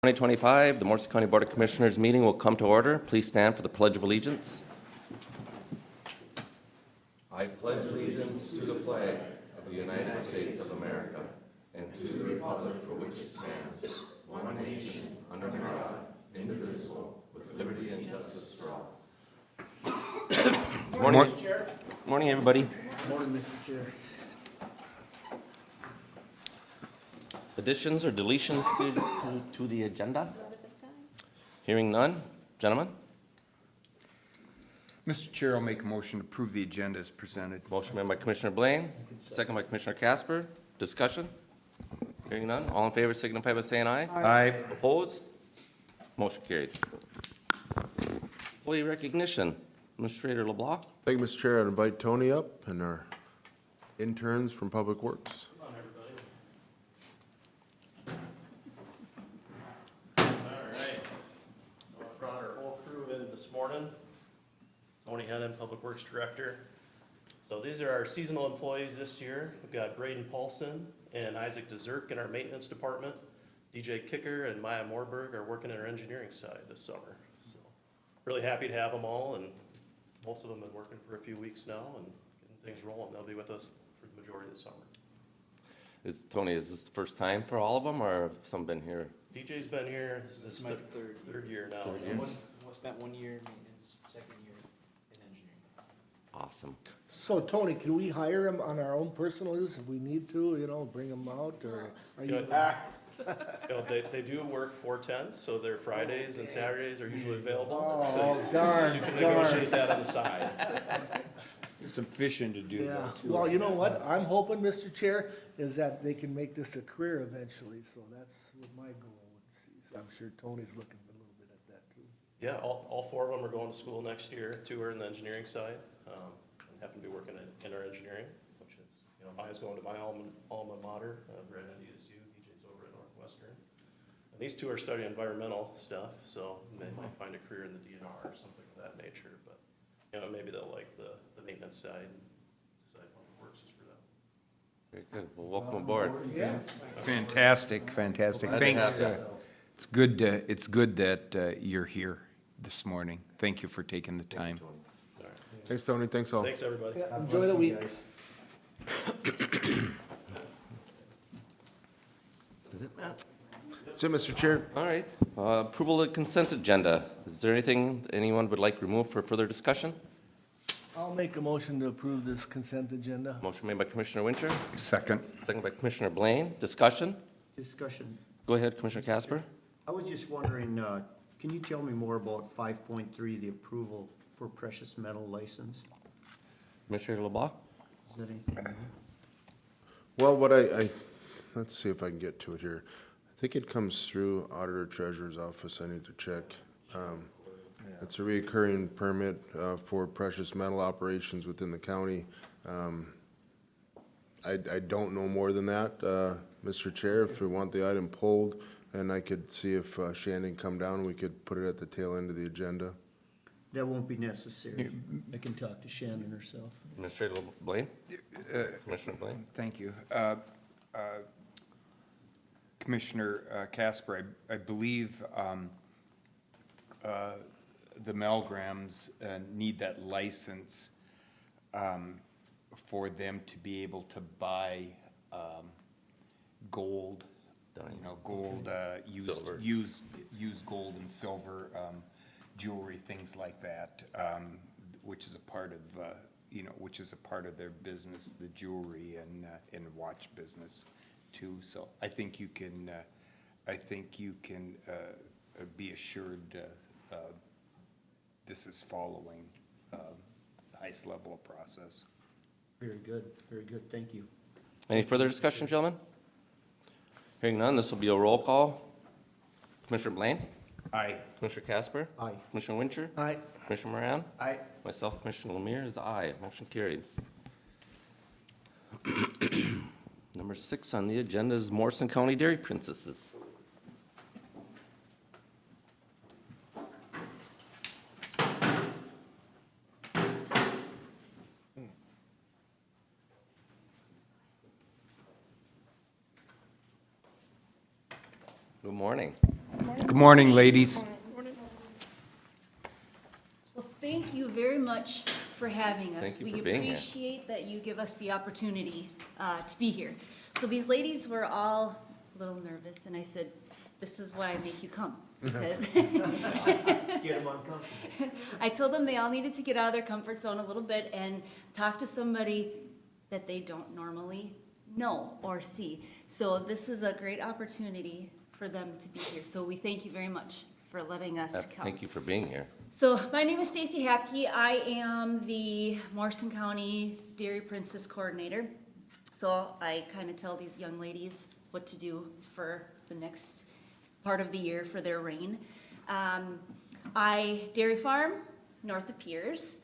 2025, the Morrison County Board of Commissioners meeting will come to order. Please stand for the Pledge of Allegiance. I pledge allegiance to the flag of the United States of America and to the republic for which it stands, one nation, under God, indivisible, with liberty and justice for all. Morning, Mr. Chair. Morning, everybody. Morning, Mr. Chair. Additions or deletions to the agenda? Hearing none. Gentlemen? Mr. Chair, I'll make a motion to approve the agenda as presented. Motion made by Commissioner Blaine, second by Commissioner Casper. Discussion? Hearing none. All in favor signify by saying aye. Aye. Opposed? Motion carried. Employee recognition. Administrator LeBlanc. Thank you, Mr. Chair. I'd invite Tony up and our interns from Public Works. Brought our whole crew in this morning. Tony Hennon, Public Works Director. So these are our seasonal employees this year. We've got Braden Paulson and Isaac DeZerk in our maintenance department. DJ Kicker and Maya Morberg are working in our engineering side this summer. So really happy to have them all, and most of them have been working for a few weeks now and getting things rolling. They'll be with us for the majority of the summer. Tony, is this the first time for all of them, or have some been here? DJ's been here. This is his my third year now. Third year. Spent 1 year in maintenance, second year in engineering. Awesome. So Tony, can we hire him on our own personal use if we need to, bring him out, or are you? They do work 4/10, so their Fridays and Saturdays are usually available. Oh, So darn, you can darn. negotiate that on the side. There's some fishing to do Yeah, though, too. well, you know what, I'm hoping, Mr. Chair, is that they can make this a career eventually, so that's what my goal would see. So I'm sure Tony's looking a little bit at that too. Yeah, all four of them are going to school next year. Two are in the engineering side, and happen to be working in our engineering, which is, Maya's going to my alma mater, right at ESU, DJ's over at Northwestern. And these two are studying environmental stuff, so they might find a career in the DNR or something of that nature, but, maybe they'll like the maintenance side and decide Public Works is for them. Very good. Well, welcome aboard. Yeah. Fantastic. Glad to Thanks. have It's good that you're here this morning. Thank you for taking the time. Thanks, Tony. Thanks all. Thanks, everybody. Yeah, enjoy the week. That's it, Mr. Chair. All right. Approval of the consent agenda. Is there anything anyone would like removed for further discussion? I'll make a motion to approve this consent agenda. Motion made by Commissioner Winter, Second. second by Commissioner Blaine. Discussion? Discussion. Go ahead, Commissioner Casper. I was just wondering, can you tell me more about 5.3, the approval for precious metal license? Commissioner LeBlanc? Is that anything new? Well, let's see if I can get to it here. I think it comes through Auditor Treasurer's Office. I need to check. It's a recurring permit for precious metal operations within the county. I don't know more than that, Mr. Chair. If we want the item pulled, and I could see if Shannon come down, we could put it at the tail end of the agenda. That won't be necessary. I can talk to Shannon herself. Administrator Blaine? Commissioner Blaine? Thank you. Commissioner Casper, I believe the Melgrams need that license for them to be able to buy gold, gold, Silver. used gold and silver jewelry, things like that, which is a part of their business, the jewelry and watch business too. So I think you can be assured this is following the highest level of process. Very good, thank you. Any further discussion, gentlemen? Hearing none, this will be a roll call. Commissioner Blaine? Aye. Commissioner Casper? Aye. Commissioner Winter? Aye. Commissioner Moran? Aye. Myself, Commissioner Lemire, is aye. Motion carried. Number 6 on the agenda is Morrison County Dairy Princesses. Good morning. Good morning, ladies. Well, thank you very much for having us. Thank you for being here. We appreciate that you give us the opportunity to be here. So these ladies were all a little nervous, and I said, this is why I make you come. Because Get them uncomfortable. I told them they all needed to get out of their comfort zone a little bit and talk to somebody that they don't normally know or see. So this is a great opportunity for them to be here. So we thank you very much for letting us come. Thank you for being here. So my name is Stacy Hapke. I am the Morrison County Dairy Princess Coordinator. So I kind of tell these young ladies what to do for the next part of the year for their reign. I dairy farm north of Piers,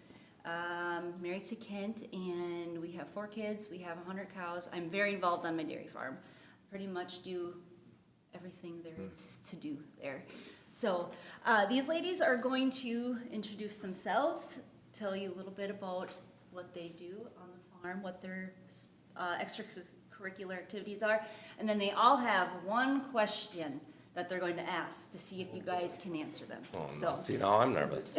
married to Kent, and we have 4 kids. We have 100 cows. I'm very involved on my dairy farm. Pretty much do everything there is to do there. So these ladies are going to introduce themselves, tell you a little bit about what they do on the farm, what their extracurricular activities are, and then they all have one question that they're going to ask to see if you guys can answer them. Oh, So no. See, now I'm nervous.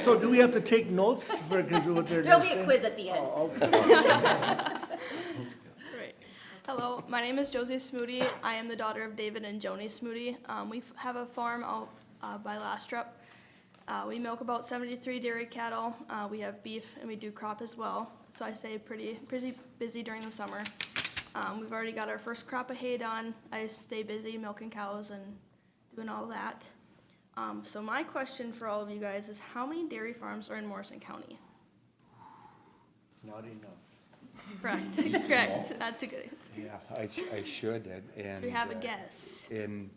So do we have to take notes for, because of what they're there'll gonna be a say? quiz at the end. Oh, okay. Great. Hello, my name is Josie Smoody. I am the daughter of David and Joni Smoody. We have a farm out by Lastrup. We milk about 73 dairy cattle. We have beef and we do crop as well. So I stay pretty busy during the summer. We've already got our first crop of hay done. I stay busy milking cows and doing all that. So my question for all of you guys is, how many dairy farms are in Morrison County? Not enough. Correct, correct. That's a good answer. Yeah, I should, and. Do we have a guess? And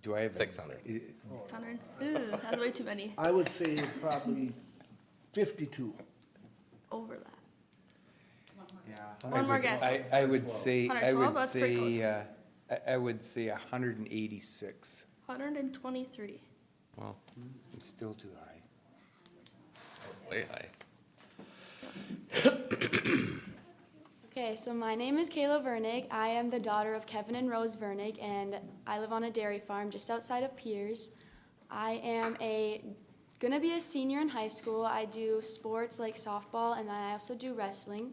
do I have? 600. 600? Ooh, that's way too many. I would say probably 52. Over that. I One more would- guess. I would say, 112? That's pretty close. I would say 186. 123. Well, I'm still too high. way high. Okay, so my name is Kayla Vernig. I am the daughter of Kevin and Rose Vernig, and I live on a dairy farm just outside of Piers. I am gonna be a senior in high school. I do sports like softball, and then I also do wrestling.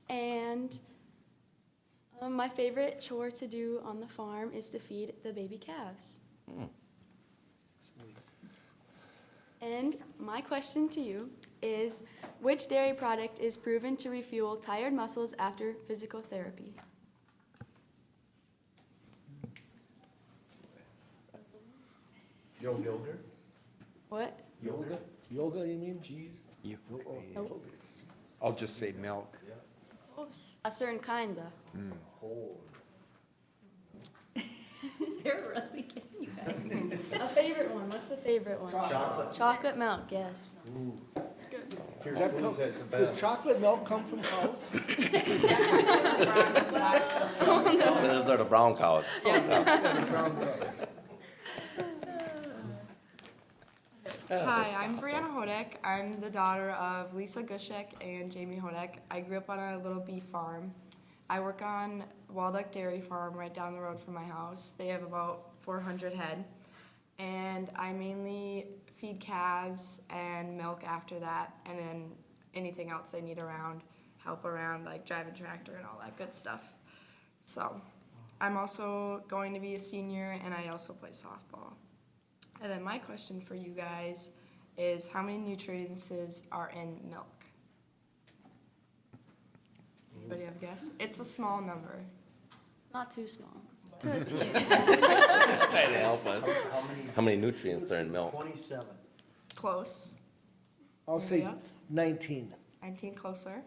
And my favorite chore to do on the farm is to feed the baby calves. And my question to you is, which dairy product is proven to refuel tired muscles after physical therapy? Yogurt? What? Yoga? Yoga, you mean? Cheese? You- Nope. I'll just say milk. Close. A certain kind, though. They're really getting you guys. A favorite one. What's the favorite one? Chocolate. Chocolate milk, yes. It's good. Does that come, does chocolate milk come from cows? Those are the brown cows. Hi, I'm Brianna Hodek. I'm the daughter of Lisa Gushek and Jamie Hodek. I grew up on a little beef farm. I work on Walduck Dairy Farm right down the road from my house. They have about 400 head. And I mainly feed calves and milk after that, and then anything else they need around, help around, like drive a tractor and all that good stuff. So I'm also going to be a senior, and I also play softball. And then my question for you guys is, how many nutrients are in milk? Anybody have a guess? It's a small number. Not too small. To the T. Trying to help us. How many? How many nutrients are in milk? 27. Close. I'll say Anybody else? 19. 19 closer.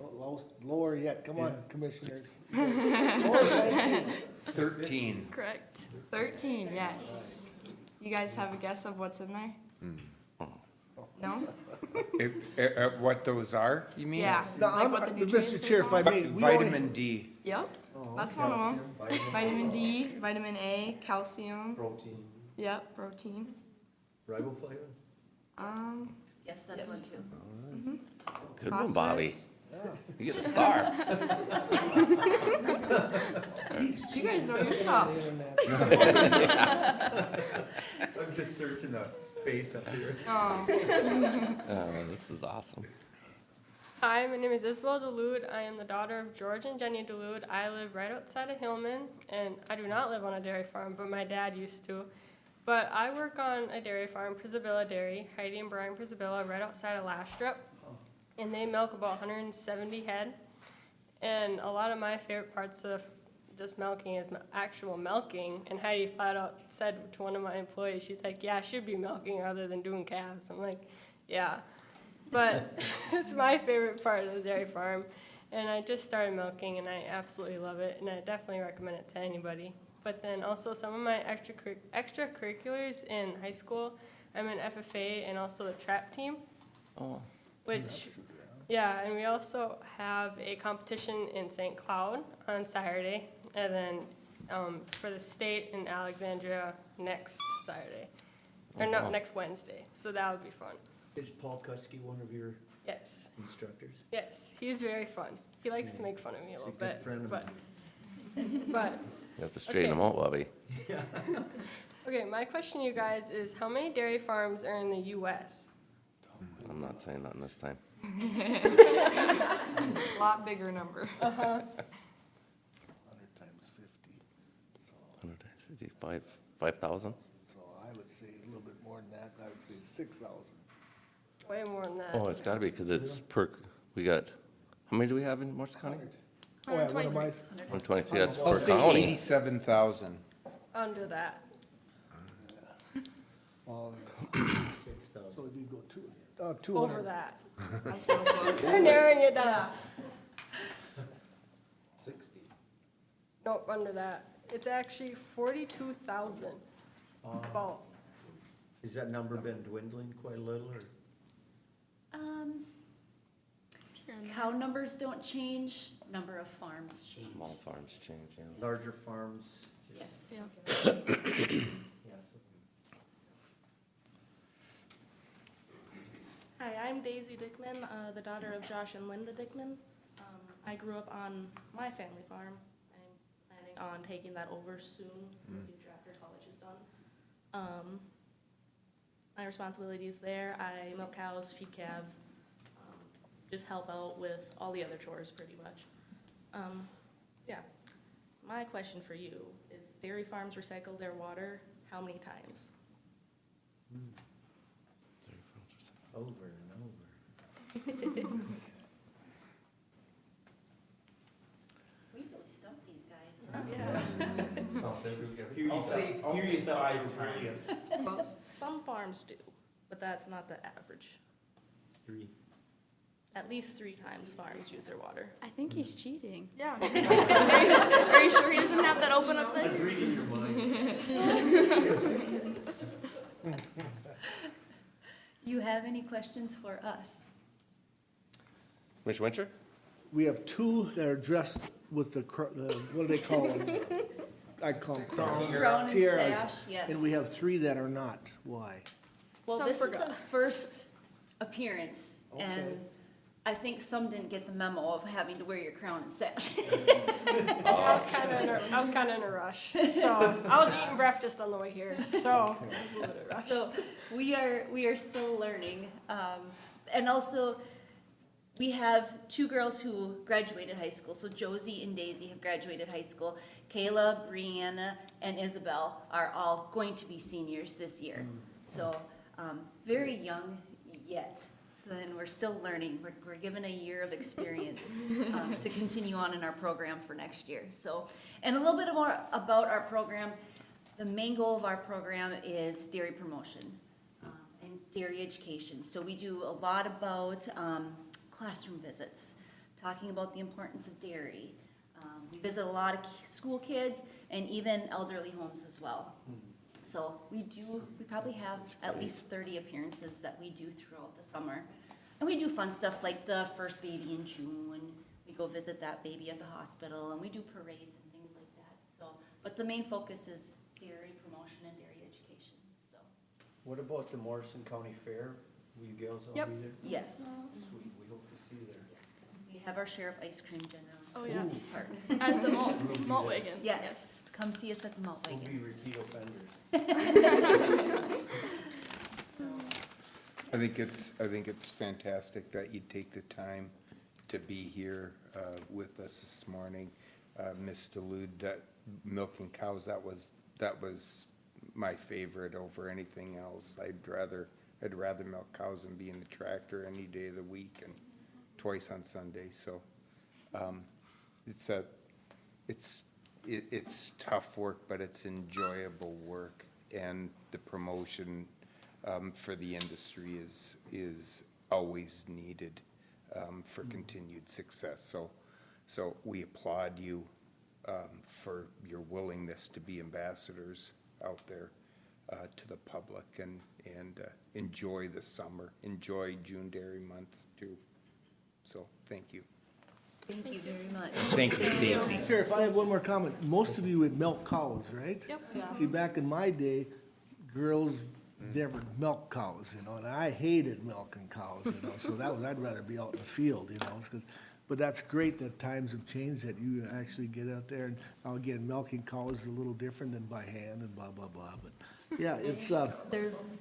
Lower yet, come on, commissioners. Lower than 19. 13. Correct. 13, yes. You guys have a guess of what's in there? No? What those are, you mean? Yeah. Now, Like what the nutrients Mr. Chair, if I is may, we only, Vitamin D. Yep, that's one of them. Vitamin D, vitamin A, calcium, Protein. yep, protein. Riboflavin? Yes, that's Yes. one too. Good one, Bobby. Phosphorus. You get a star. You guys know your stuff. Just searching a space up here. This is awesome. Hi, my name is Isabel Delude. I am the daughter of George and Jenny Delude. I live right outside of Hillman, and I do not live on a dairy farm, but my dad used to. But I work on a dairy farm, Prisabilla Dairy, Heidi and Brian Prisabilla, right outside of Lastrop. And they milk about 170 head. And a lot of my favorite parts of just milking is actual milking. And Heidi flat out said to one of my employees, she's like, yeah, I should be milking rather than doing calves. I'm like, yeah. But it's my favorite part of the dairy farm. And I just started milking, and I absolutely love it. And I definitely recommend it to anybody. But then also some of my extracurriculars in high school, I'm in FFA and also the trap team. Oh. Which, yeah, and we also have a competition in St. Cloud on Saturday, and then for the state in Alexandria next Saturday, or no, next Wednesday. So that would be fun. Is Paul Kuski one of your Yes, instructors? yes, he's very fun. He likes to make fun of me a little He's a good bit, friend of but mine. You have to straighten Okay. them out, Bobby. okay. My question, to you guys, is how many dairy farms are in the U.S.? I'm not saying nothing this time. Lot bigger number. 100 times 50, 100 times 55, 5,000? so I would say a little bit more than that, I would say 6,000. Way more than that. Oh, it's gotta be, because it's we got, how many do we have in Morris County? Oh, yeah, what am I? 123, that's I'll per say county. 87,000. Under that. Oh, 6,000. so we go 200. Over that. That's real close. We're narrowing it down. 60. Nope, under that. It's actually 42,000. About. Has that number been dwindling quite a little, or? Cow numbers don't change, number of farms change. Small farms change, yeah. Larger farms? Yes. Yeah. Hi, I'm Daisy Dickman, the daughter of Josh and Linda Dickman. I grew up on my family farm. I'm planning on taking that over soon, in the future after college is done. My responsibilities there, I milk cows, feed calves, just help out with all the other chores pretty much. Yeah, my question for you is dairy farms recycle their water how many times? Over and over. We really stumped these guys. I'll say 5 times. Some farms do, but that's not the average. 3. At least 3 times farms use their water. I think he's cheating. Yeah. Are you sure he doesn't have that open up there? reading your mind. Do you have any questions for us? Commissioner Winter? We have 2 that are dressed with the, what do they call them? I call them Crown and tiaras. sash, yes. And we have 3 that are not. Why? Well, Some this is forgot. a first appearance, Okay. and I think some didn't get the memo of having to wear your crown and sash. I was kind of in a rush, so I was eating breakfast on the way here. So So we are still learning, and also we have 2 girls who graduated high school. So Josie and Daisy have graduated high school. Kayla, Brianna, and Isabel are all going to be seniors this year. So very young yet. So, and we're still learning. We're given a year of experience to continue on in our program for next year. So, and a little bit more about our program. The main goal of our program is dairy promotion and dairy education. So we do a lot about classroom visits, talking about the importance of dairy. We visit a lot of school kids and even elderly homes as well. So we probably have at least 30 appearances that we do throughout the summer. And we do fun stuff like the first baby in June. We go visit that baby at the hospital, and we do parades and things like that. So, but the main focus is dairy promotion and dairy education, so. What about the Morrison County Fair? Will you girls all Yep. be there? Yes, Sweet, we hope to see you there. yes. We have our share of ice cream generally. Oh, yes. Part. At the malt wagon. Yes, come see us at the malt We'll wagon. be repeat offenders. I think it's fantastic that you take the time to be here with us this morning. Ms. Delude, that milking cows, that was my favorite over anything else. I'd rather milk cows than be in the tractor any day of the week and twice on Sunday. So it's tough work, but it's enjoyable work, and the promotion for the industry is always needed for continued success. So we applaud you for your willingness to be ambassadors out there to the public, and enjoy the summer, enjoy June Dairy Month too. So thank you. Thank you very much. Thank you, Stacy. Chair, if I have one more comment, most of you would milk cows, right? Yep. See, back in my day, girls never milked cows, and I hated milking cows, so I'd rather be out in the field, 'cause but that's great that times have changed, that you actually get out there, and now again, milking cows is a little different than by hand and blah, blah, blah, but, yeah, it's, There's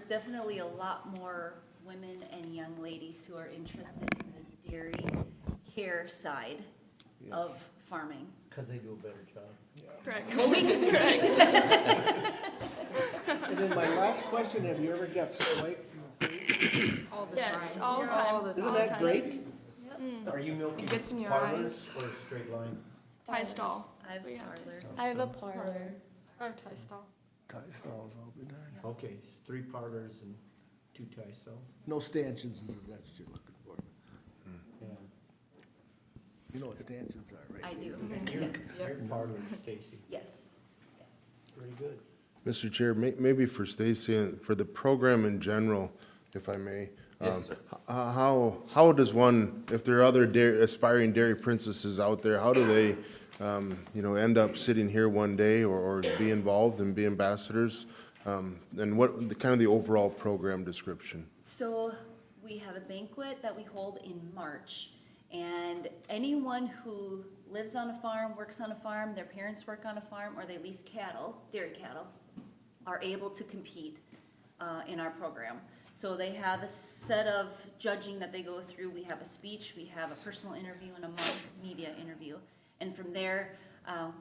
definitely a lot more women and young ladies who are interested in the dairy care side of farming. Because they do a better job. Correct. Well, we can say that. and then my last question, have you ever got swiped in the face? All the Yes, time. all the time. Isn't that great? Are you milking It gets in your parlors or straight line? Tie stall. I've We have parlored. I have a parlor. I have tie stall. Tie stalls, I'll be darned. Okay, it's 3 parlors and 2 tie stalls. No stanchions, if that's what you're looking for. Yeah. You know what stanchions are, right? I do, And yes, your yep, parlor, Stacy, yes, yes. pretty good. Mr. Chair, maybe for Stacy and for the program in general, if I may. Yes, sir. How does one, if there are other aspiring dairy princesses out there, how do they, end up sitting here one day or be involved and be ambassadors? And what, kind of the overall program description? So we have a banquet that we hold in March, and anyone who lives on a farm, works on a farm, their parents work on a farm, or they lease cattle, dairy cattle, are able to compete in our program. So they have a set of judging that they go through. We have a speech, we have a personal interview, and a mock media interview. And from there,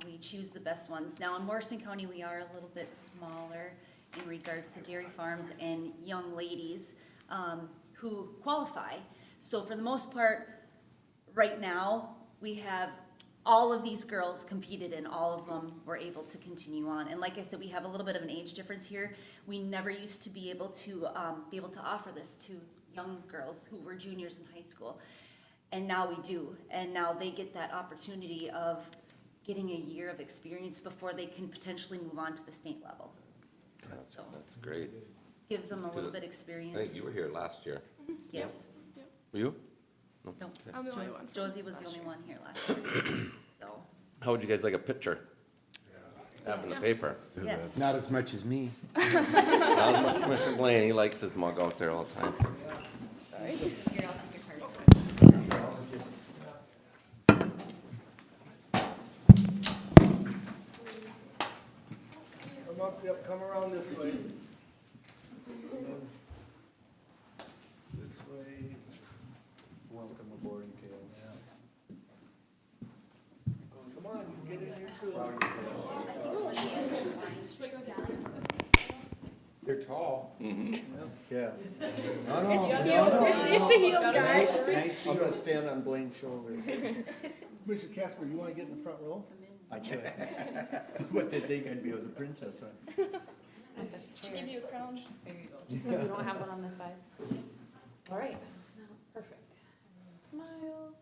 we choose the best ones. Now in Morrison County, we are a little bit smaller in regards to dairy farms and young ladies who qualify. So for the most part, right now, we have all of these girls competed, and all of them were able to continue on. And like I said, we have a little bit of an age difference here. We never used to be able to offer this to young girls who were juniors in high school. And now we do. And now they get that opportunity of getting a year of experience before they can potentially move on to the state level. So That's great. gives them a little bit I experience. think you were here last year. Yes. Were you? No, I'm the only one. Josie was the only one here last year, so, How would you guys like a picture? Have in the Yes. paper. yes. Not as much as me. Not as much Commissioner Blaine, he likes his mug out there all the time. Sorry. Here, I'll take your cards. Come up, yep, come around this way. This way. Welcome aboard, Kale. Come on, you get in here too. They're tall. Yeah. Guys. I'm gonna stand on Blaine's shoulder. Mr. Casper, you wanna get in the front row? I could. What they think I'd be as a princess, huh? Give you a crown. There you go. Just because we don't have one on this side. All right. Now it's perfect. Smile.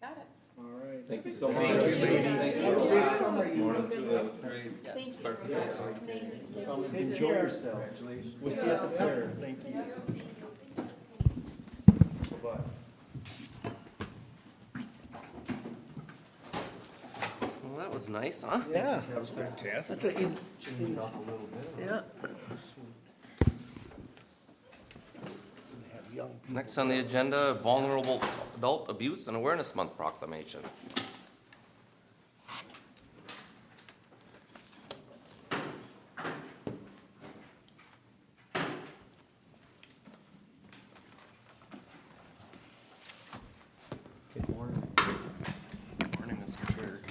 Got it. All right. Thank you so much. Have a great summer, you. That was great. Thank you. Start the day. Thanks. Enjoy yourself. We'll see you at the fair. Thank you. Bye-bye. Well, that was nice, huh? Yeah, That was fantastic. that's a, yeah. Have young people. Next on the agenda, Vulnerable Adult Abuse and Awareness Month proclamation.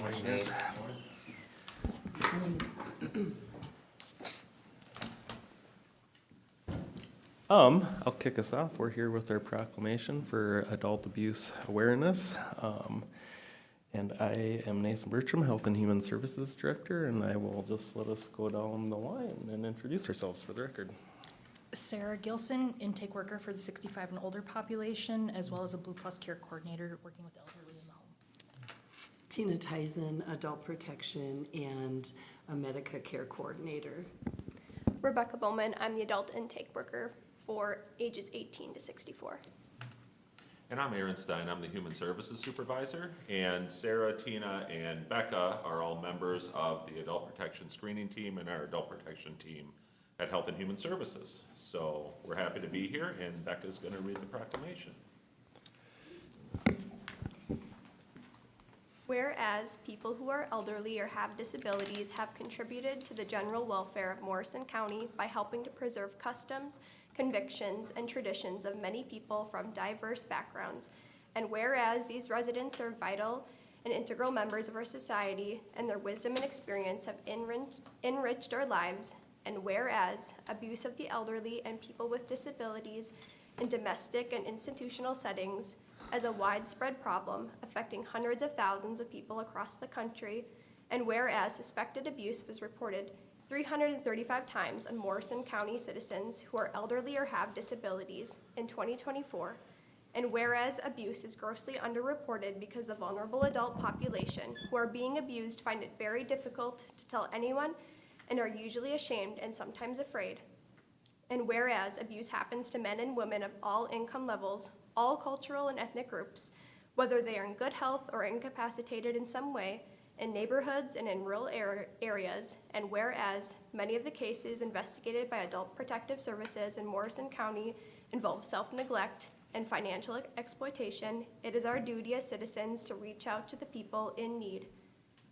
Morning, guys. I'll kick us off. We're here with our proclamation for adult abuse awareness. And I am Nathan Bertram, Health and Human Services Director, and I will just let us go down the line and introduce ourselves for the record. Sarah Gilson, intake worker for the 65 and older population, as well as a Blue Plus Care coordinator working with elderly in the home. Tina Tyson, adult protection and a Medica care coordinator. Rebecca Bowman, I'm the adult intake worker for ages 18 to 64. And I'm Aaron Stein, I'm the Human Services Supervisor, and Sarah, Tina, and Becca are all members of the Adult Protection Screening Team and our Adult Protection Team at Health and Human Services. So we're happy to be here, and Becca's gonna read the proclamation. Whereas people who are elderly or have disabilities have contributed to the general welfare of Morrison County by helping to preserve customs, convictions, and traditions of many people from diverse backgrounds. And whereas these residents are vital and integral members of our society, and their wisdom and experience have enriched our lives. And whereas abuse of the elderly and people with disabilities in domestic and institutional settings as a widespread problem affecting hundreds of thousands of people across the country, and whereas suspected abuse was reported 335 times on Morrison County citizens who are elderly or have disabilities in 2024, and whereas abuse is grossly underreported because the vulnerable adult population who are being abused find it very difficult to tell anyone and are usually ashamed and sometimes afraid, and whereas abuse happens to men and women of all income levels, all cultural and ethnic groups, whether they are in good health or incapacitated in some way, in neighborhoods and in rural areas, and whereas many of the cases investigated by Adult Protective Services in Morrison County involve self-neglect and financial exploitation, it is our duty as citizens to reach out to the people in need.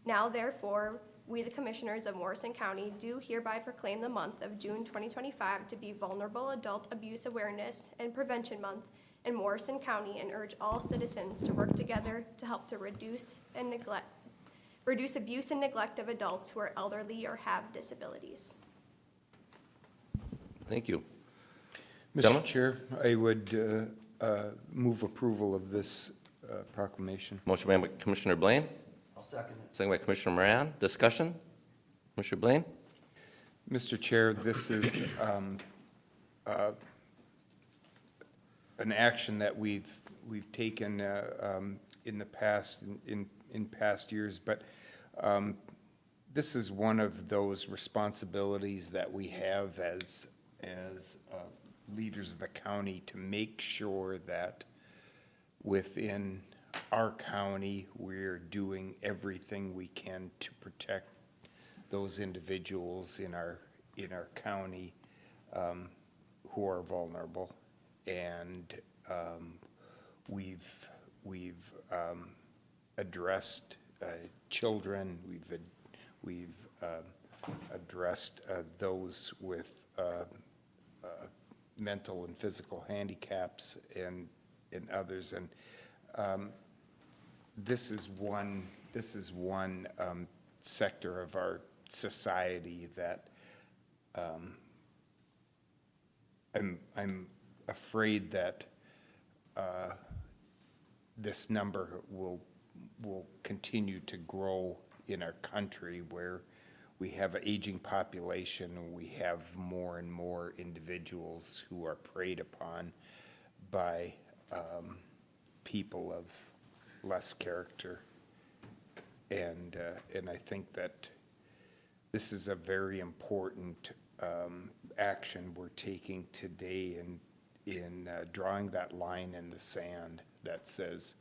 Now, therefore, we, the Commissioners of Morrison County, do hereby proclaim the month of June 2025 to be Vulnerable Adult Abuse Awareness and Prevention Month in Morrison County, and urge all citizens to work together to help to reduce abuse and neglect of adults who are elderly or have disabilities. Thank you. Mr. Gentlemen? Chair, I would move approval of this proclamation. Motion made by Commissioner Blaine, I'll second it. second by Commissioner Moran. Discussion? Commissioner Blaine? Mr. Chair, this is an action that we've taken in the past, in past years, but this is one of those responsibilities that we have as leaders of the county to make sure that within our county, we're doing everything we can to protect those individuals in our county who are vulnerable. And we've addressed children, we've addressed those with mental and physical handicaps and others. And this is one sector of our society that I'm afraid that this number will continue to grow in our country, where we have an aging population, and we have more and more individuals who are preyed upon by people of less character. And I think that this is a very important action we're taking today in drawing that line in the sand that says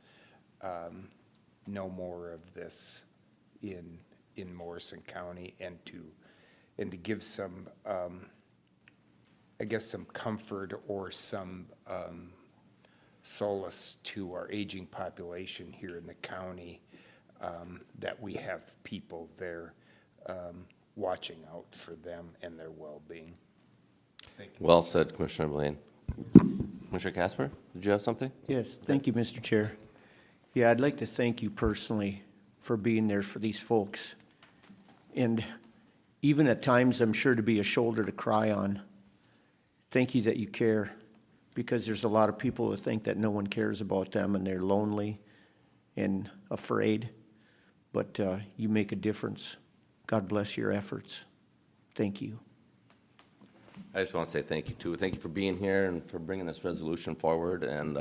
no more of this in Morrison County, and to give some I guess some comfort or some solace to our aging population here in the county, that we have people there watching out for them and their well-being. Thank you. Well said, Commissioner Blaine. Commissioner Casper, did you have something? Yes, thank you, Mr. Chair. Yeah, I'd like to thank you personally for being there for these folks. And even at times, I'm sure to be a shoulder to cry on. Thank you that you care, because there's a lot of people who think that no one cares about them and they're lonely and afraid. But you make a difference. God bless your efforts. Thank you. I just want to say thank you too. Thank you for being here and for bringing this resolution forward, and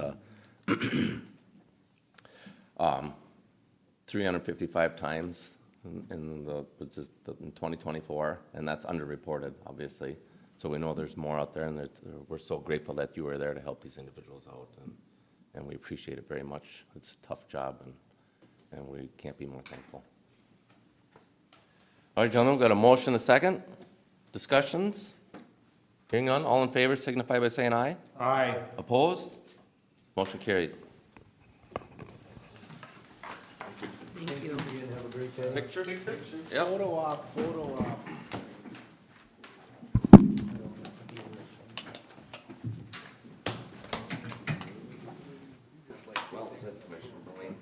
355 times in 2024, and that's underreported, obviously. So we know there's more out there, and we're so grateful that you were there to help these individuals out, and we appreciate it very much. It's a tough job, and we can't be more thankful. All right, gentlemen, we've got a motion, a second. Discussions? Hearing none, all in favor signify by saying aye. Aye. Opposed? Motion carried. Thank you. Have a great day. Picture? Yep. Photo op, photo op. Well said, Commissioner Blaine.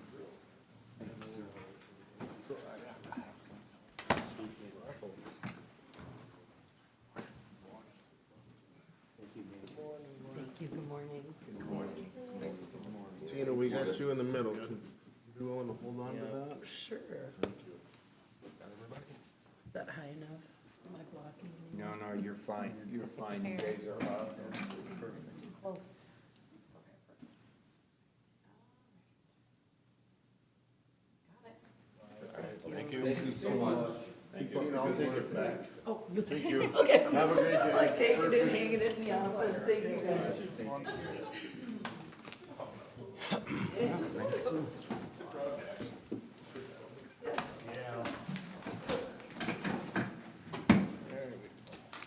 Thank you, good morning. Good morning. Thank you. Tina, we got you in the middle. Can you willing to hold on to that? Sure. Thank you. Is that high enough? Am I blocking? No, no, you're fine. You're fine. You guys are awesome. Close. Thank you. Thank you so much. Tina, I'll take it back. Oh, you Thank you. Okay. Have a great day. I take it and hang it in the office. Thank you guys.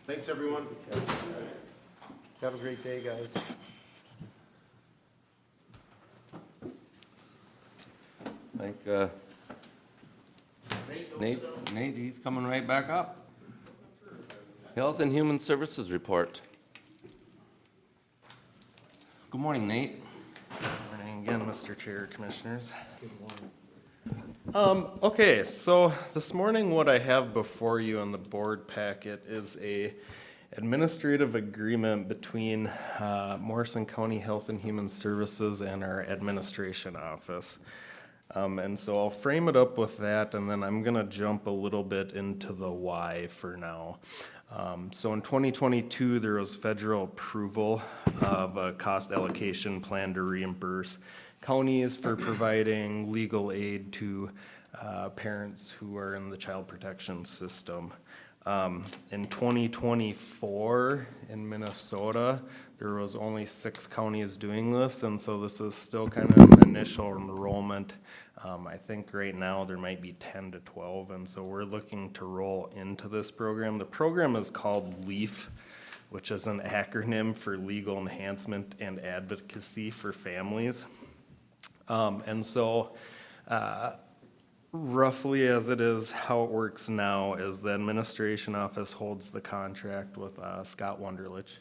Thanks, everyone. Have a great day, guys. I think, Nate, he's coming right back up. Health and Human Services Report. Good morning, Nate. Morning again, Mr. Chair, Commissioners. Okay, so this morning what I have before you in the board packet is a administrative agreement between Morrison County Health and Human Services and our administration office. And so I'll frame it up with that, and then I'm gonna jump a little bit into the why for now. So in 2022, there was federal approval of a cost allocation plan to reimburse counties for providing legal aid to parents who are in the child protection system. In 2024 in Minnesota, there was only 6 counties doing this, and so this is still kind of an initial enrollment. I think right now there might be 10 to 12, and so we're looking to roll into this program. The program is called LEAF, which is an acronym for Legal Enhancement and Advocacy for Families. And so roughly as it is, how it works now is the administration office holds the contract with Scott Wunderlich,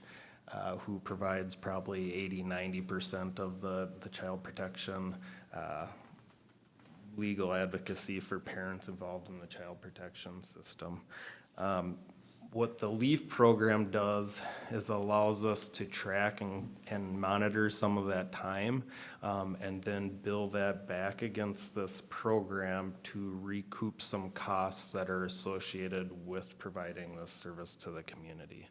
who provides probably 80-90% of the child protection legal advocacy for parents involved in the child protection system. What the LEAF program does is allows us to track and monitor some of that time, and then bill that back against this program to recoup some costs that are associated with providing this service to the community.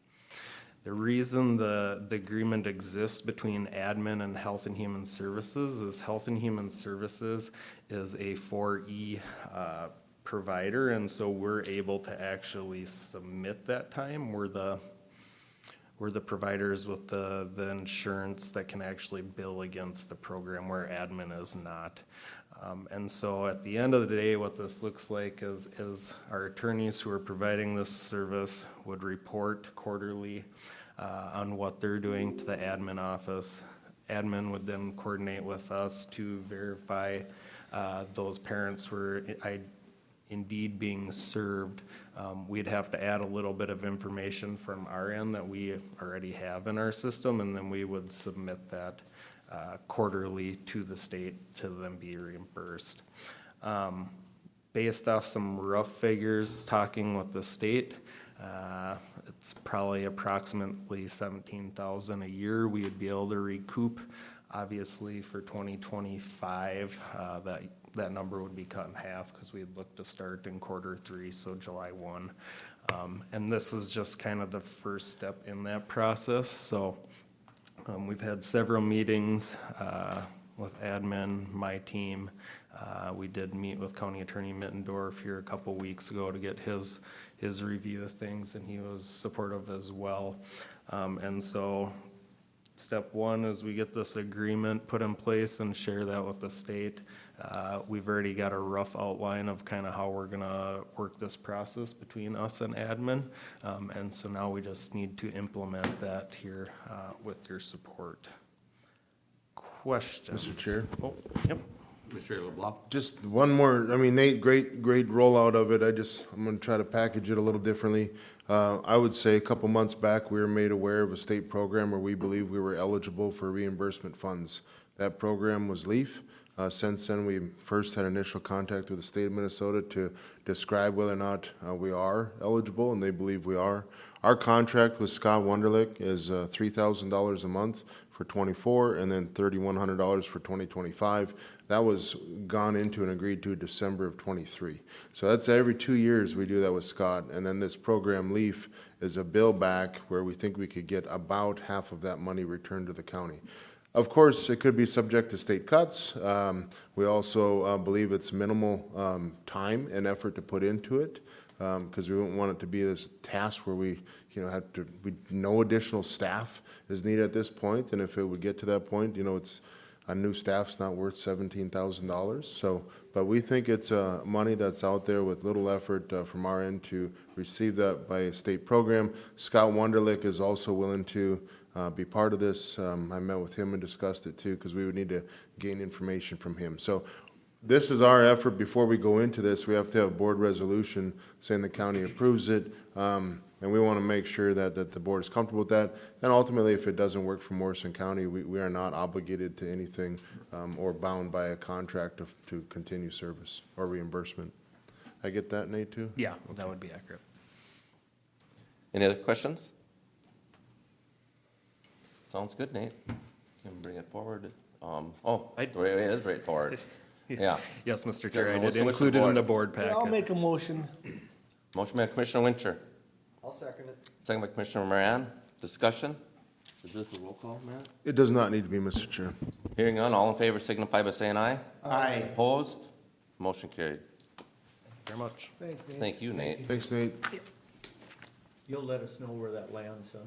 The reason the agreement exists between admin and Health and Human Services is Health and Human Services is a 4E provider, and so we're able to actually submit that time. We're the providers with the insurance that can actually bill against the program, where admin is not. And so at the end of the day, what this looks like is our attorneys who are providing this service would report quarterly on what they're doing to the admin office. Admin would then coordinate with us to verify those parents were indeed being served. We'd have to add a little bit of information from our end that we already have in our system, and then we would submit that quarterly to the state to then be reimbursed. based off some rough figures, talking with the state, it's probably approximately 17,000 a year we would be able to recoup. Obviously, for 2025, that number would be cut in half because we'd look to start in Q3, so July 1. And this is just kind of the first step in that process. So we've had several meetings with admin, my team. We did meet with County Attorney Mittendorf here a couple weeks ago to get his review of things, and he was supportive as well. And so step one is we get this agreement put in place and share that with the state. We've already got a rough outline of kind of how we're gonna work this process between us and admin. And so now we just need to implement that here with your support. Questions? Mr. Chair? Oh, yep. Commissioner LeBlanc? Just one more, I mean, Nate, great rollout of it. I'm gonna try to package it a little differently. I would say a couple months back, we were made aware of a state program where we believe we were eligible for reimbursement funds. That program was LEAF. Since then, we first had initial contact with the state of Minnesota to describe whether or not we are eligible, and they believe we are. Our contract with Scott Wunderlich is $3,000 a month for '24, and then $3,100 for 2025. That was gone into and agreed to December of '23. So that's every 2 years we do that with Scott, and then this program LEAF is a bill back where we think we could get about half of that money returned to the county. Of course, it could be subject to state cuts. We also believe it's minimal time and effort to put into it, because we wouldn't want it to be this task where we no additional staff is needed at this point, and if it would get to that point, it's a new staff's not worth $17,000. So, but we think it's money that's out there with little effort from our end to receive that by a state program. Scott Wunderlich is also willing to be part of this. I met with him and discussed it too, because we would need to gain information from him. So this is our effort. Before we go into this, we have to have a board resolution saying the county approves it. And we want to make sure that the board is comfortable with that. And ultimately, if it doesn't work for Morrison County, we are not obligated to anything or bound by a contract to continue service or reimbursement. I get that, Nate, too? Yeah, that would be accurate. Any other questions? Sounds good, Nate. You can bring it forward. It is right forward. Yeah. Yes, Mr. Chair, I did Motion with include it in the board. board I'll packet. make a motion. Motion by Commissioner Winter, I'll second it. second by Commissioner Moran. Discussion? Is this a roll call, Matt? It does not need to be, Mr. Chair. Hearing none, all in favor signify by saying aye. Aye. Opposed? Motion carried. Very much. Thanks, Nate. Thank you, Nate. Thanks, Nate. You'll let us know where that lands, huh?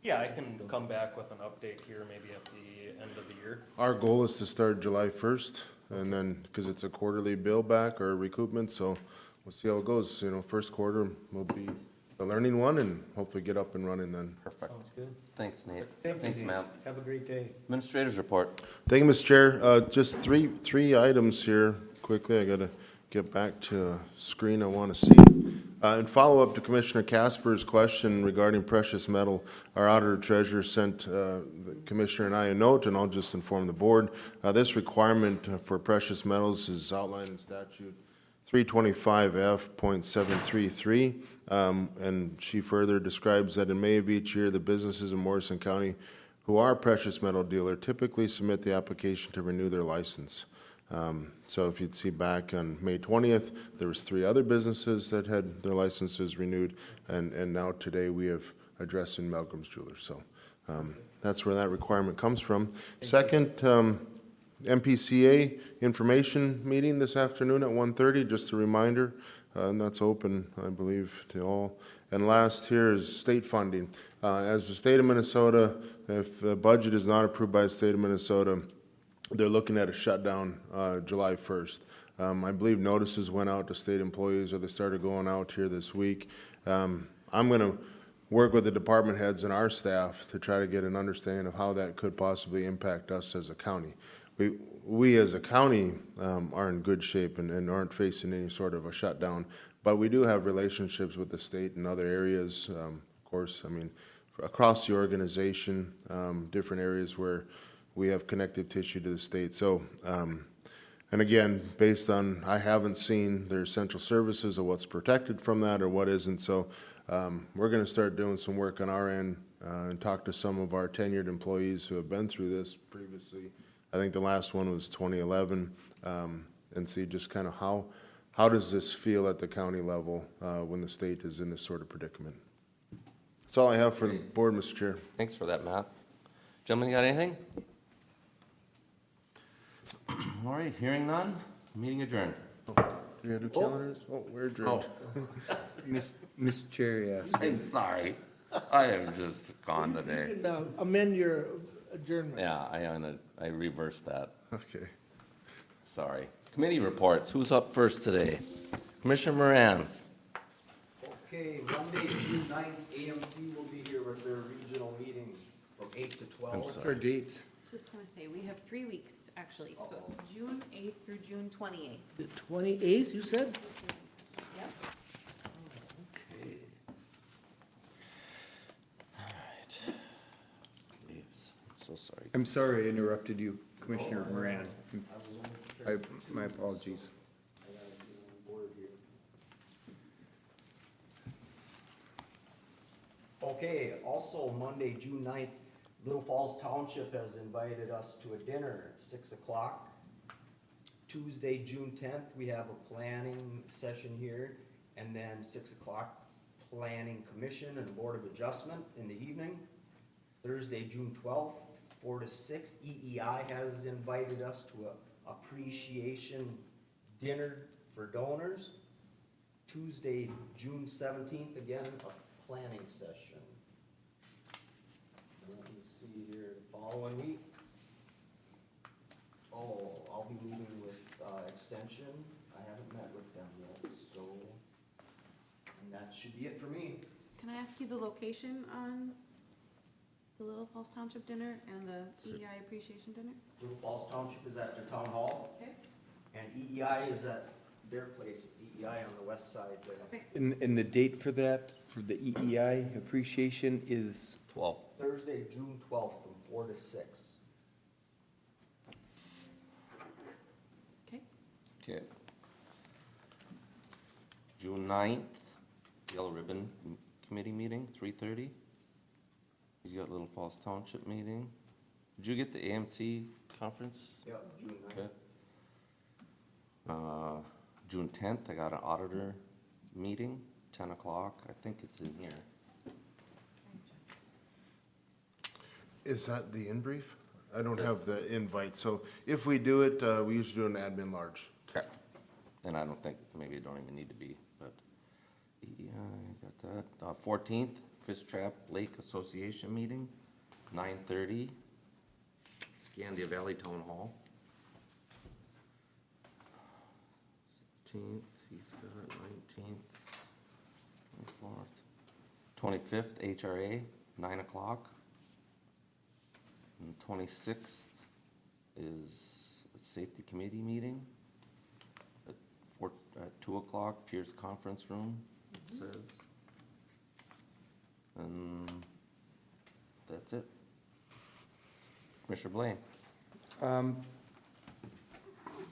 Yeah, I can come back with an update here maybe at the end of the year. Our goal is to start July 1st, and then, because it's a quarterly bill back or recoupment, so we'll see how it goes. First quarter will be the learning one, and hopefully get up and running then. Perfect. Sounds good. Thanks, Nate. Thanks, Matt. Have a great day. Administrator's report. Thank you, Mr. Chair. Just three items here quickly. I gotta get back to a screen I want to see. In follow-up to Commissioner Casper's question regarding precious metal, our auditor treasurer sent the Commissioner and I a note, and I'll just inform the board. This requirement for precious metals is outlined in statute 325F.733, and she further describes that in May of each year, the businesses in Morrison County who are precious metal dealer typically submit the application to renew their license. So if you'd see back on May 20th, there was 3 other businesses that had their licenses renewed, and now today we have addressing Malcolm's Jewelers. So that's where that requirement comes from. Second, MPCA information meeting this afternoon at 1:30, just a reminder, and that's open, I believe, to all. And last here is state funding. As the state of Minnesota, if the budget is not approved by the state of Minnesota, they're looking at a shutdown July 1st. I believe notices went out to state employees, or they started going out here this week. I'm going to work with the department heads and our staff to try to get an understanding of how that could possibly impact us as a county. We as a county are in good shape and aren't facing any sort of a shutdown, but we do have relationships with the state and other areas, of course, across the organization, different areas where we have connective tissue to the state. So And again, based on, I haven't seen their essential services or what's protected from that or what isn't, so we're gonna start doing some work on our end and talk to some of our tenured employees who have been through this previously. I think the last one was 2011, and see just kind of how does this feel at the county level when the state is in this sort of predicament? That's all I have for the board, Mr. Chair. Thanks for that, Matt. Gentlemen, you got anything? All right, hearing none, meeting adjourned. Do we have to do calendars? Oh, we're adjourned. Mr. Chair, yes. I'm sorry. I am just gone today. You can amend your adjournment. Yeah, I reversed that. Okay. Sorry. Committee reports. Who's up first today? Commissioner Moran. Okay, Monday, June 9th, AMC will be here with their regional meeting from 8 to 12. I'm What's sorry. our dates? Just want to say, we have 3 weeks, actually, so it's June 8th through June 28th. The 28th, you said? Yep. Okay. All right. Leaves. So sorry. I'm sorry I interrupted you, Commissioner Moran. My apologies. Okay, also Monday, June 9th, Little Falls Township has invited us to a dinner at 6 o'clock. Tuesday, June 10th, we have a planning session here, and then 6 o'clock, Planning Commission and Board of Adjustment in the evening. Thursday, June 12th, 4 to 6, EEI has invited us to a appreciation dinner for donors. Tuesday, June 17th, again, a planning session. Let me see here, the following week. Oh, I'll be meeting with, Extension. I haven't met with them yet, so, and that should be it for me. Can I ask you the location on the Little Falls Township dinner and the EEI appreciation dinner? Little Falls Township is at their town hall, Okay. and EEI is at their place, EEI on the west side there. Okay. And the date for that, for the EEI appreciation is? 12. Thursday, June 12th, from 4 to 6. Okay. Okay. June 9th, Yellow Ribbon Committee meeting, 3:30. You got Little Falls Township meeting. Did you get the AMC conference? Yep, June 9th. Okay. June 10th, I got an auditor meeting, 10 o'clock. I think it's in here. Is that the in brief? I don't have the invite, so if we do it, we usually do an admin large. Okay. And I don't think, maybe it don't even need to be, but, yeah, I got that. 14th, Fish Trap Lake Association meeting, 9:30, Scandia Valley Town Hall. 16th, he's got 19th, 24th. 25th, HRA, 9 o'clock. And 26th is a safety committee meeting at 2 o'clock, Pierce Conference Room, it says. And that's it. Commissioner Blaine.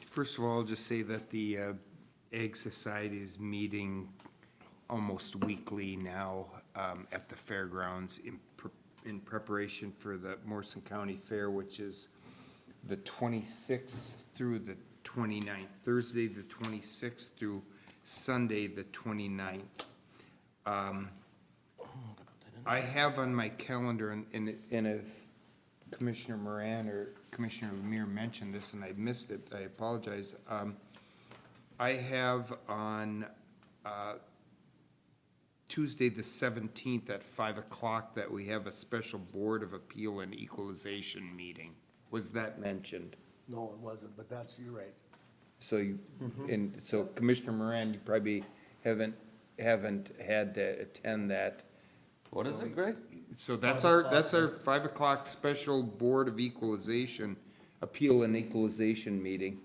First of all, I'll just say that the Ag Society is meeting almost weekly now at the fairgrounds in preparation for the Morrison County Fair, which is the 26th through the 29th, Thursday the 26th through Sunday the 29th. I have on my calendar, and if Commissioner Moran or Commissioner Lemire mentioned this and I missed it, I apologize. I have on Tuesday, the 17th at 5 o'clock that we have a special Board of Appeal and Equalization meeting. Was that mentioned? No, it wasn't, but you're right. So you, and so Commissioner Moran, you probably haven't had to attend that. What is it, Greg? So that's our 5 o'clock special Board of Equalization, Appeal and Equalization meeting.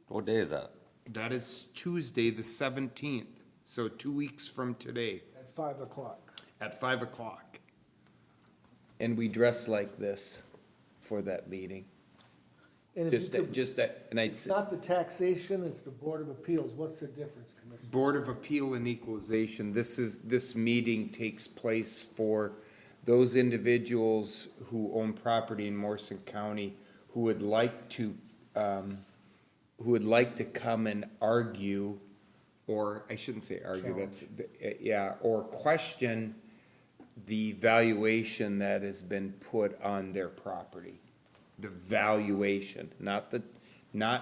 What day is that? That is Tuesday, the 17th, so 2 weeks from today. At 5 o'clock. At 5 o'clock. And we dress like this for that meeting. And if you Just, could- just that, and I'd It's say, not the taxation, it's the Board of Appeals. What's the difference, Commissioner? Board of Appeal and Equalization, this meeting takes place for those individuals who own property in Morrison County who would like to come and argue, or I shouldn't say argue, that's, yeah, or question the valuation that has been put on their property. The valuation, not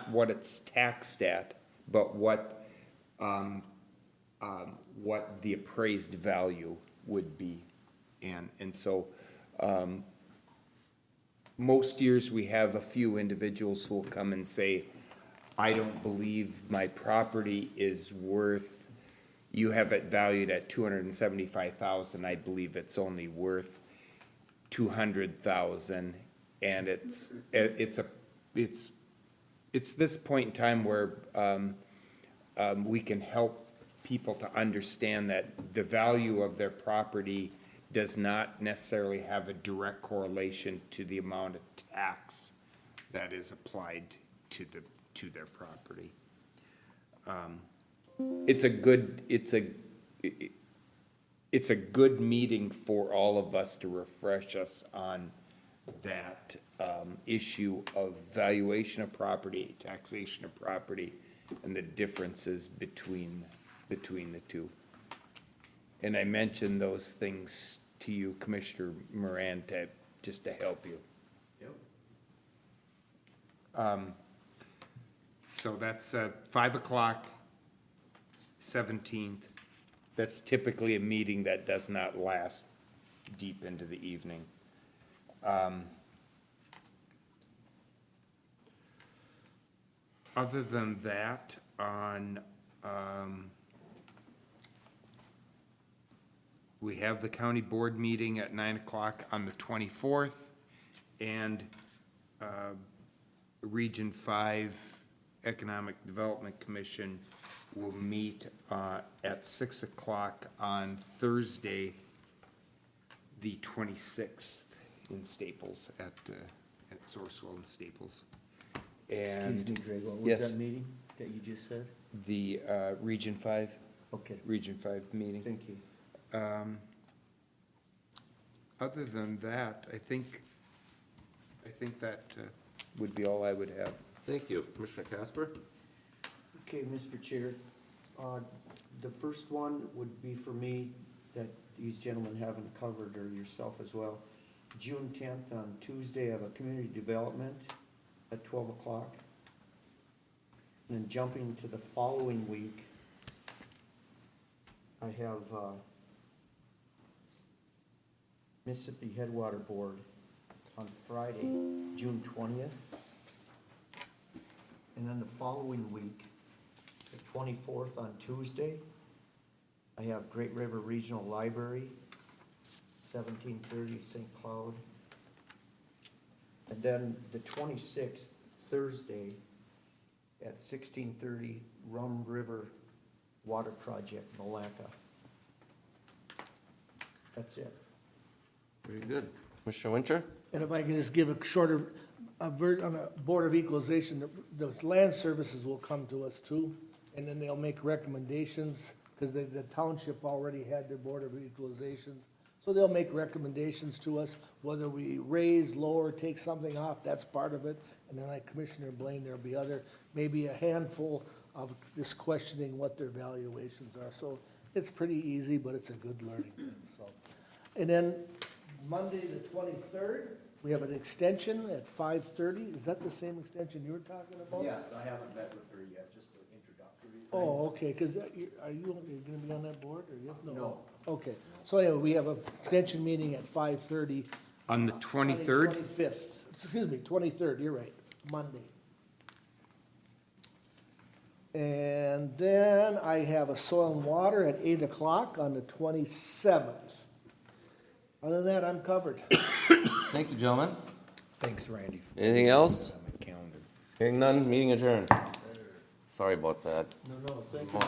what it's taxed at, but what the appraised value would be. And so, most years we have a few individuals who will come and say, I don't believe my property is worth, you have it valued at $275,000, I believe it's only worth $200,000. And it's this point in time where, we can help people to understand that the value of their property does not necessarily have a direct correlation to the amount of tax that is applied to their property. It's a good meeting for all of us to refresh us on that, issue of valuation of property, taxation of property, and the differences between the two. And I mentioned those things to you, Commissioner Moran, just to help you. Yep. So that's 5 o'clock, 17th. That's typically a meeting that does not last deep into the evening. Other than that, we have the county board meeting at 9 o'clock on the 24th, and Region 5 Economic Development Commission will meet at 6 o'clock on Thursday, the 26th, in Staples, at Sourcewell and Staples. And Excuse me, Greg, what yes, was that meeting that you just said? the Region 5, Okay, Region 5 meeting. thank you. Other than that, I think that would be all I would have. Thank you. Commissioner Casper? Okay, Mr. Chair, the first one would be for me that these gentlemen haven't covered, or yourself as well. June 10th on Tuesday, I have a community development at 12 o'clock. And then jumping to the following week, I have Mississippi Headwater Board on Friday, June 20th. And then the following week, the 24th on Tuesday, I have Great River Regional Library, 1730 St. Cloud. And then the 26th, Thursday, at 1630 Rum River Water Project, Malacca. That's it. Very good. Commissioner Winter? And if I can just give a shorter, on a Board of Equalization, the land services will come to us too, and then they'll make recommendations, because the township already had their Board of Equalizations. So they'll make recommendations to us, whether we raise, lower, take something off, that's part of it. And then like Commissioner Blaine, there'll be maybe a handful of just questioning what their valuations are. So it's pretty easy, but it's a good learning thing, so. And then Monday, the 23rd, we have an extension at 5:30. Is that the same extension you were talking about? Yes, I haven't met with her yet, just the introductory thing. Oh, okay, because are you gonna be on that board, or yes, no? No. Okay, so anyway, we have an extension meeting at 5:30. On the 23rd? 25th, excuse me, 23rd, you're right, Monday. And then I have a soil and water at 8 o'clock on the 27th. Other than that, I'm covered. Thank you, gentlemen. Thanks, Randy. Anything else? On my calendar. Hearing none, meeting adjourned. Sorry about that. No, thank you.